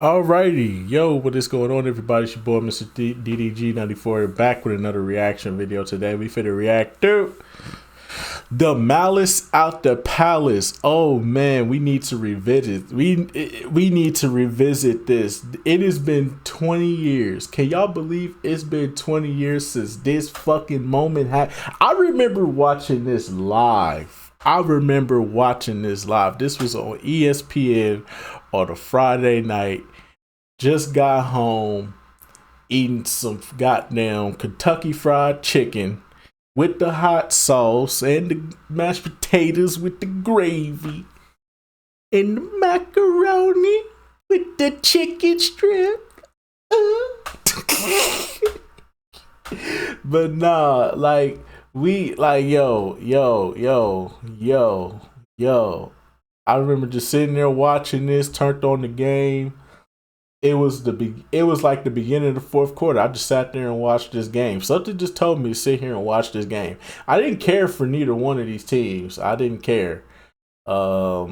Alrighty, yo, what is going on, everybody? It's your boy, Mr. DDG94, back with another reaction video today. We finna react to the Malice out the Palace. Oh man, we need to revisit. We need to revisit this. It has been 20 years. Can y'all believe it's been 20 years since this fucking moment happened? I remember watching this live. This was on ESPN on a Friday night. Just got home, eating some goddamn Kentucky Fried Chicken with the hot sauce and the mashed potatoes with the gravy and the macaroni with the chicken strip. But nah, like yo. I remember just sitting there watching this, turned on the game. It was like the beginning of the fourth quarter. I just sat there and watched this game. Something just told me to sit here and watch this game. I didn't care for neither one of these teams. I didn't care. I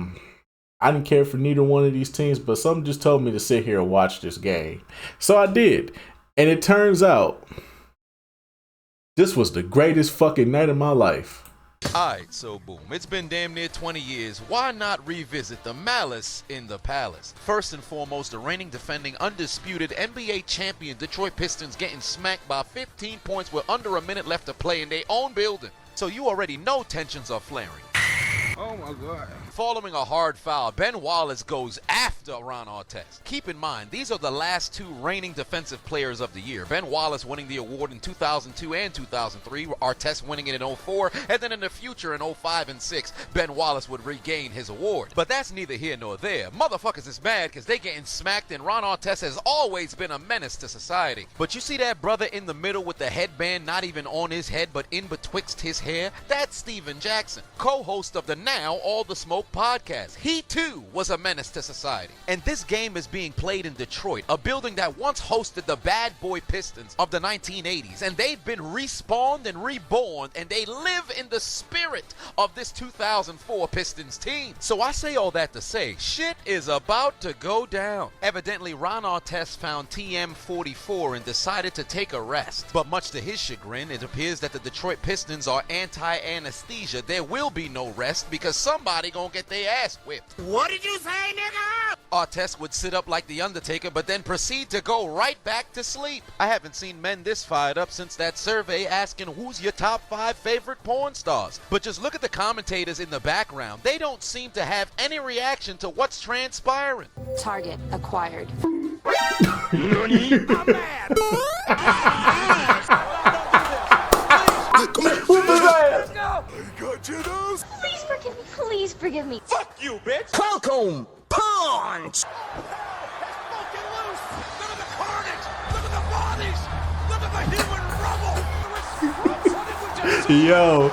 didn't care for neither one of these teams, but something just told me to sit here and watch this game. So I did. And it turns out this was the greatest fucking night of my life. Alright, so boom. It's been damn near 20 years. Why not revisit the Malice in the Palace? First and foremost, the reigning, defending, undisputed NBA champion Detroit Pistons getting smacked by 15 points with under a minute left to play in their own building. So you already know tensions are flaring. Oh my God. Following a hard foul, Ben Wallace goes after Ron Artest. Keep in mind, these are the last two reigning defensive players of the year. Ben Wallace winning the award in 2002 and 2003, Artest winning it in 2004, and then in the future in 2005 and 2006, Ben Wallace would regain his award. But that's neither here nor there. Motherfuckers is mad because they getting smacked, and Ron Artest has always been a menace to society. But you see that brother in the middle with the headband not even on his head but in betwixt his hair? That's Steven Jackson, co-host of the Now All the Smoke podcast. He too was a menace to society. And this game is being played in Detroit, a building that once hosted the bad boy Pistons of the 1980s, and they've been respawned and reborn, and they live in the spirit of this 2004 Pistons team. So I say all that to say, shit is about to go down. Evidently, Ron Artest found TM44 and decided to take a rest. But much to his chagrin, it appears that the Detroit Pistons are anti-anesthesia. There will be no rest because somebody gonna get their ass whipped. What did you say, nigga? Artest would sit up like the Undertaker, but then proceed to go right back to sleep. I haven't seen men this fired up since that survey asking who's your top 5 favorite porn stars. But just look at the commentators in the background. They don't seem to have any reaction to what's transpiring. Target acquired. Nani? I'm mad. Come here. Let's go. I got you those. Please forgive me. Please forgive me. Fuck you, bitch. Welcome, punch. Smoking loose. Look at the carnage. Look at the bodies. Look at the human rubble. Yo,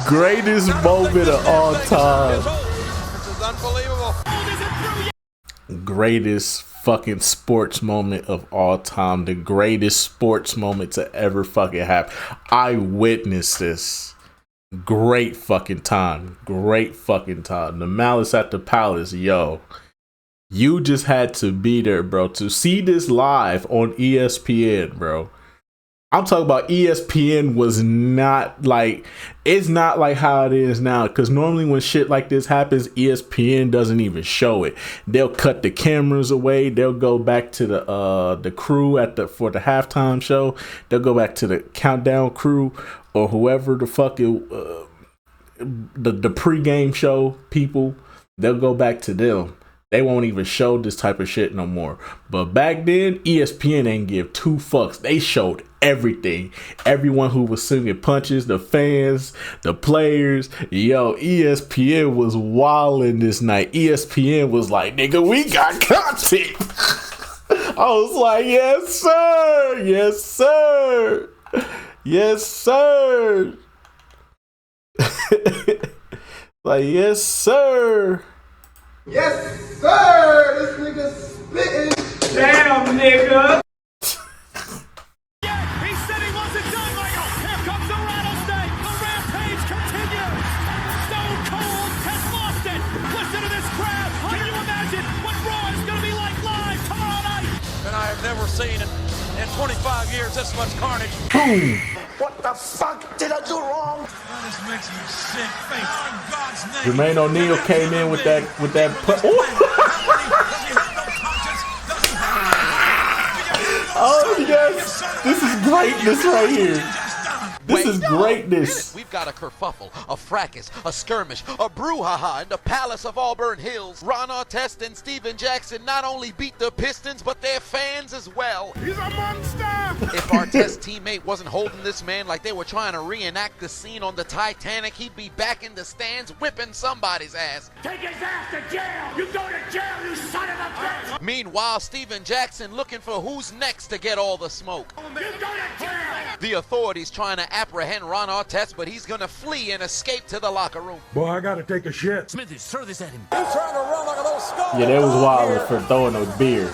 greatest moment of all time. This is unbelievable. Greatest fucking sports moment of all time. The greatest sports moment to ever fucking happen. I witnessed this. Great fucking time. The Malice at the Palace, yo. You just had to be there, bro, to see this live on ESPN, bro. I'm talking about ESPN was not like, it's not like how it is now. Because normally when shit like this happens, ESPN doesn't even show it. They'll cut the cameras away. They'll go back to the crew for the halftime show. They'll go back to the countdown crew or whoever the fuck the pregame show people. They'll go back to them. They won't even show this type of shit no more. But back then, ESPN ain't give two fucks. They showed everything. Everyone who was singing punches, the fans, the players. Yo, ESPN was wilding this night. ESPN was like, nigga, we got content. I was like, yes, sir. Yes, sir. Yes, sir. Like, yes, sir. Yes, sir! This nigga spitting. Damn, nigga. He said he wasn't done, Michael. Here comes the rattlesnake. The rampage continues. Stone Cold has lost it. Listen to this crowd. Can you imagine what Raw is going to be like live? never seen in 25 years this much carnage. Boom. What the fuck did I do wrong? This makes me sick. On God's name. Jermaine O'Neal came in with that Oh yes, this is greatness right here. This is greatness. We've got a kerfuffle, a fracas, a skirmish, a brouhaha in the palace of Auburn Hills. Ron Artest and Steven Jackson not only beat the Pistons, but their fans as well. He's a monster. If Artest's teammate wasn't holding this man like they were trying to reenact the scene on the Titanic, he'd be back in the stands whipping somebody's ass. Take his ass to jail. You go to jail, you son of a bitch. Meanwhile, Steven Jackson looking for who's next to get all the smoke. You go to jail. The authorities trying to apprehend Ron Artest, but he's gonna flee and escape to the locker room. Boy, I gotta take a shit. Smithers, throw this at him. He's trying to run like a little skull. Yeah, they was wilding for throwing the beer.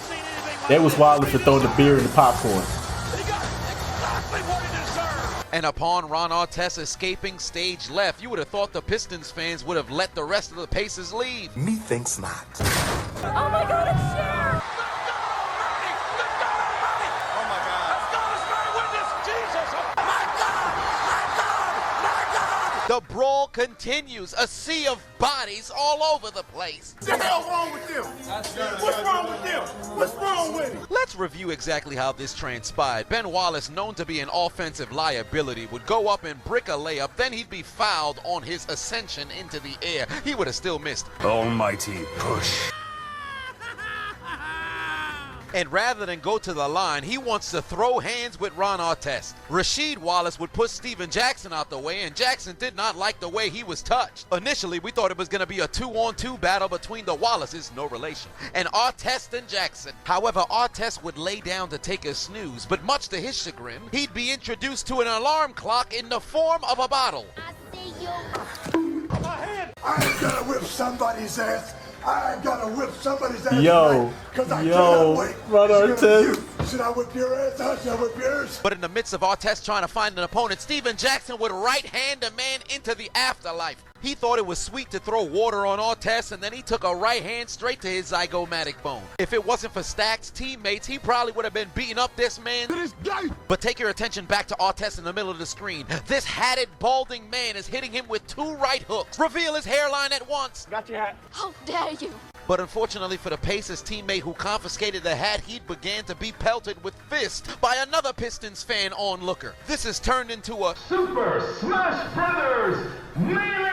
They was wilding for throwing the beer and the popcorn. He got exactly what he deserved. And upon Ron Artest escaping stage left, you would have thought the Pistons fans would have let the rest of the Pacers leave. Methinks not. Oh my God, it's Cher! The brawl continues, a sea of bodies all over the place. What the hell's wrong with them? What's wrong with them? What's wrong with him? Let's review exactly how this transpired. Ben Wallace, known to be an offensive liability, would go up and brick a layup, then he'd be fouled on his ascension into the air. He would have still missed. Almighty push. And rather than go to the line, he wants to throw hands with Ron Artest. Rasheed Wallace would put Steven Jackson out the way, and Jackson did not like the way he was touched. Initially, we thought it was going to be a 2-on-2 battle between the Wallaces, no relation, and Artest and Jackson. However, Artest would lay down to take a snooze, but much to his chagrin, he'd be introduced to an alarm clock in the form of a bottle. I ain't gonna whip somebody's ass. I ain't gonna whip somebody's ass. Yo, Ron Artest. Should I whip your ass? How should I whip yours? But in the midst of Artest trying to find an opponent, Steven Jackson would right-hand a man into the afterlife. He thought it was sweet to throw water on Artest, and then he took a right hand straight to his zygomatic bone. If it wasn't for Stack's teammates, he probably would have been beating up this man. But take your attention back to Artest in the middle of the screen. This hatted, balding man is hitting him with 2 right hooks. Reveal his hairline at once. Got your hat. How dare you? But unfortunately for the Pacers teammate who confiscated the hat, he began to be pelted with fists by another Pistons fan onlooker. This has turned into a Super Smash Brothers Melee!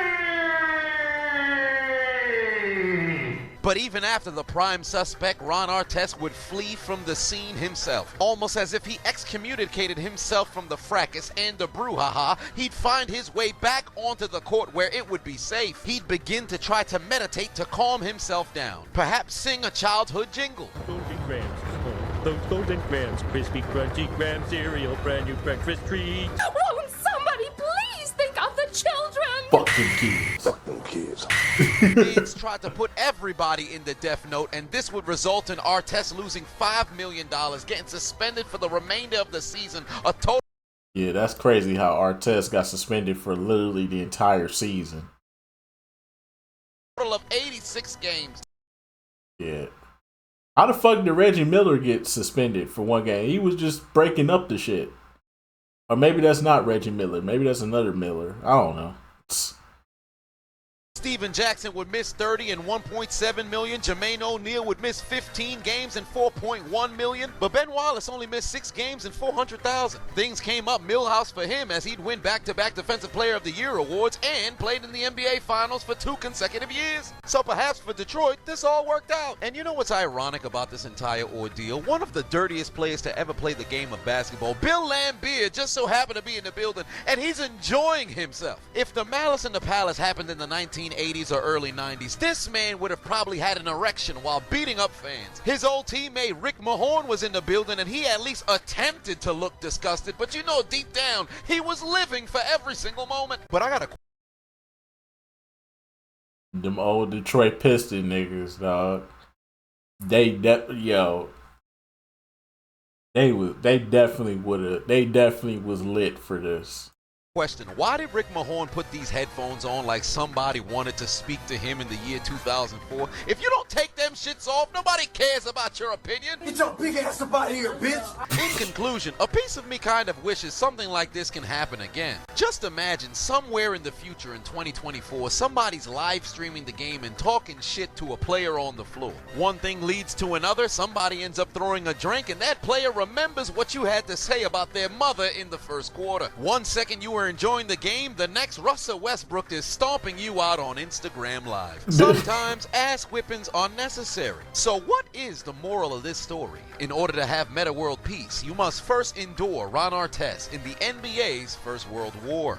But even after the prime suspect, Ron Artest would flee from the scene himself. Almost as if he excommunicated himself from the fracas and the brouhaha, he'd find his way back onto the court where it would be safe. He'd begin to try to meditate to calm himself down. Perhaps sing a childhood jingle. Golden grams, those golden grams, crispy, crunchy graham cereal, brand new breakfast treat. Won't somebody please think of the children? Fucking kids. Fucking kids. Fans tried to put everybody in the death note, and this would result in Artest losing $5 million, getting suspended for the remainder of the season, a total Yeah, that's crazy how Artest got suspended for literally the entire season. of 86 games. Yeah. How the fuck did Reggie Miller get suspended for 1 game? He was just breaking up the shit. Or maybe that's not Reggie Miller. Maybe that's another Miller. I don't know. Steven Jackson would miss 30 and $1.7 million. Jermaine O'Neal would miss 15 games and $4.1 million. But Ben Wallace only missed 6 games and $400,000. Things came up Millhouse for him as he'd win back-to-back Defensive Player of the Year awards and played in the NBA Finals for 2 consecutive years. So perhaps for Detroit, this all worked out. And you know what's ironic about this entire ordeal? One of the dirtiest players to ever play the game of basketball, Bill Laimbeer, just so happened to be in the building, and he's enjoying himself. If the Malice in the Palace happened in the 1980s or early 90s, this man would have probably had an erection while beating up fans. His old teammate Rick Mahorn was in the building, and he at least attempted to look disgusted, but you know deep down, he was living for every single moment. But I got a Them old Detroit Piston niggas, dog. They definitely was lit for this. question. Why did Rick Mahorn put these headphones on like somebody wanted to speak to him in the year 2004? If you don't take them shits off. Nobody cares about your opinion. Get your big ass up out of here, bitch. In conclusion, a piece of me kind of wishes something like this can happen again. Just imagine somewhere in the future in 2024, somebody's live streaming the game and talking shit to a player on the floor. One thing leads to another, somebody ends up throwing a drink, and that player remembers what you had to say about their mother in the first quarter. 1 second you were enjoying the game, the next Russell Westbrook is stomping you out on Instagram Live. Sometimes ass whippings are necessary. So what is the moral of this story? In order to have meta world peace, you must first endure Ron Artest in the NBA's First World War.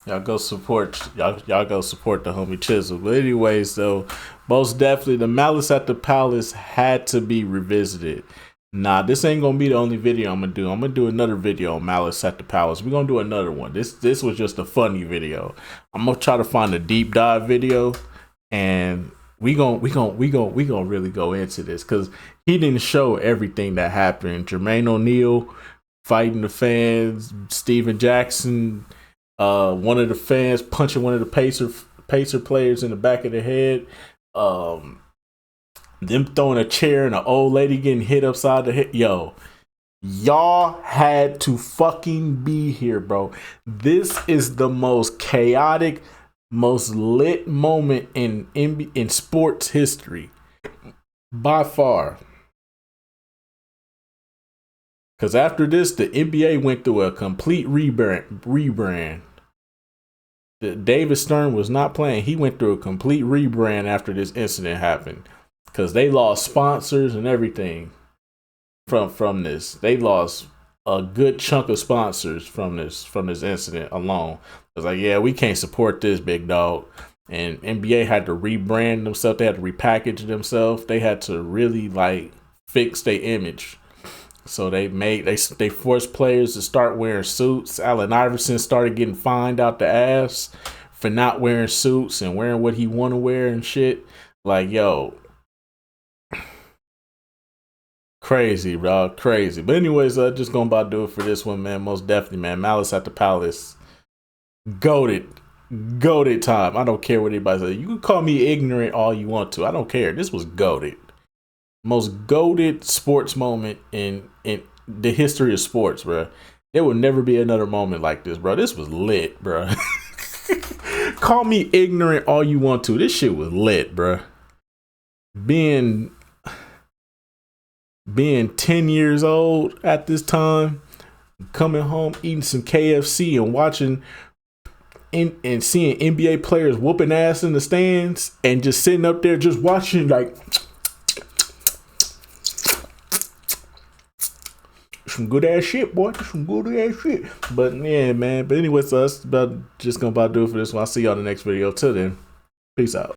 Y'all go support the homie Chisel. But anyways, though, most definitely the Malice at the Palace had to be revisited. Nah, this ain't gonna be the only video I'm gonna do. I'm gonna do another video on Malice at the Palace. We're gonna do another one. This was just a funny video. I'm gonna try to find a deep dive video, and we gonna really go into this because he didn't show everything that happened. Jermaine O'Neal fighting the fans, Steven Jackson, one of the fans punching one of the Pacer players in the back of the head. Them throwing a chair and an old lady getting hit upside the head. Yo, y'all had to fucking be here, bro. This is the most chaotic, most lit moment in sports history by far. Because after this, the NBA went through a complete rebrand. David Stern was not playing. He went through a complete rebrand after this incident happened. Because they lost sponsors and everything from this. They lost a good chunk of sponsors from this incident alone. It's like, yeah, we can't support this, big dog. And NBA had to rebrand themselves. They had to repackage themselves. They had to really like fix their image. So they forced players to start wearing suits. Allen Iverson started getting fined out the ass for not wearing suits and wearing what he want to wear and shit. Like, yo, crazy, bro, crazy. But anyways, just gonna about do it for this one, man. Most definitely, man. Malice at the Palace, goated time. I don't care what anybody says. You can call me ignorant all you want to. I don't care. This was goated. Most goated sports moment in the history of sports, bro. There will never be another moment like this, bro. This was lit, bro. Call me ignorant all you want to. This shit was lit, bro. Being 10 years old at this time, coming home, eating some KFC and watching and seeing NBA players whooping ass in the stands and just sitting up there just watching like some good ass shit, boy. Some good ass shit. But yeah, man. But anyways, so that's just gonna about do it for this one. I'll see y'all in the next video. Till then, peace out.